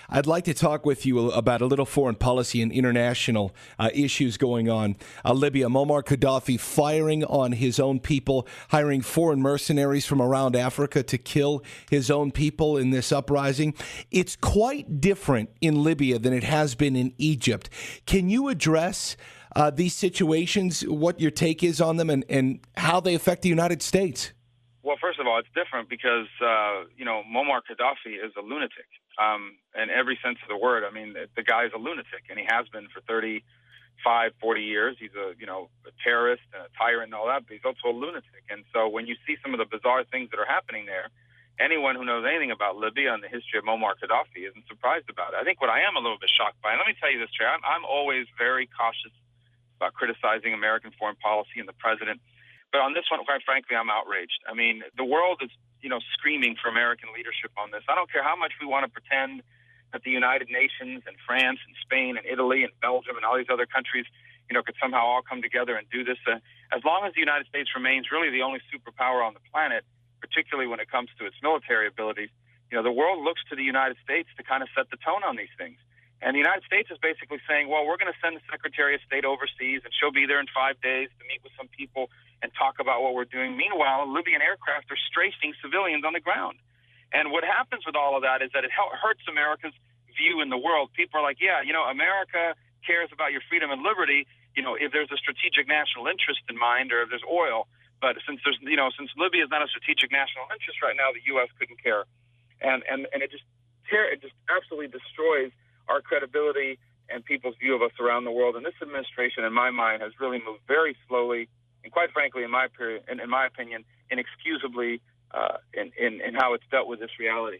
I'd like to talk with you about a little foreign policy and international issues going on. Libya, Muammar Gaddafi firing on his own people, hiring foreign mercenaries from around Africa to kill his own people in this uprising. It's quite different in Libya than it has been in Egypt. Can you address these situations, what your take is on them, and how they affect the United States? Well, first of all, it's different because, Muammar Gaddafi is a lunatic in every sense of the word. I mean, the guy's a lunatic, and he has been for 35, 40 years. He's a terrorist and a tyrant and all that, but he's also a lunatic. And so when you see some of the bizarre things that are happening there, anyone who knows anything about Libya and the history of Muammar Gaddafi isn't surprised about it. I think what I am a little bit shocked by, and let me tell you this, Trey, I'm always very cautious about criticizing American foreign policy and the president. But on this one, quite frankly, I'm outraged. I mean, the world is, screaming for American leadership on this. I don't care how much we want to pretend that the United Nations and France and Spain and Italy and Belgium and all these other countries, could somehow all come together and do this. As long as the United States remains really the only superpower on the planet, particularly when it comes to its military abilities, the world looks to the United States to kind of set the tone on these things. And the United States is basically saying, well, we're going to send the Secretary of State overseas, and she'll be there in 5 days to meet with some people and talk about what we're doing. Meanwhile, Libyan aircraft are strafing civilians on the ground. And what happens with all of that is that it hurts America's view in the world. People are like, America cares about your freedom and liberty, if there's a strategic national interest in mind or if there's oil. But since since Libya is not a strategic national interest right now, the U.S. couldn't care. And it just absolutely destroys our credibility and people's view of us around the world. And this administration, in my mind, has really moved very slowly and, quite frankly, in my opinion, inexcusably in how it's dealt with this reality.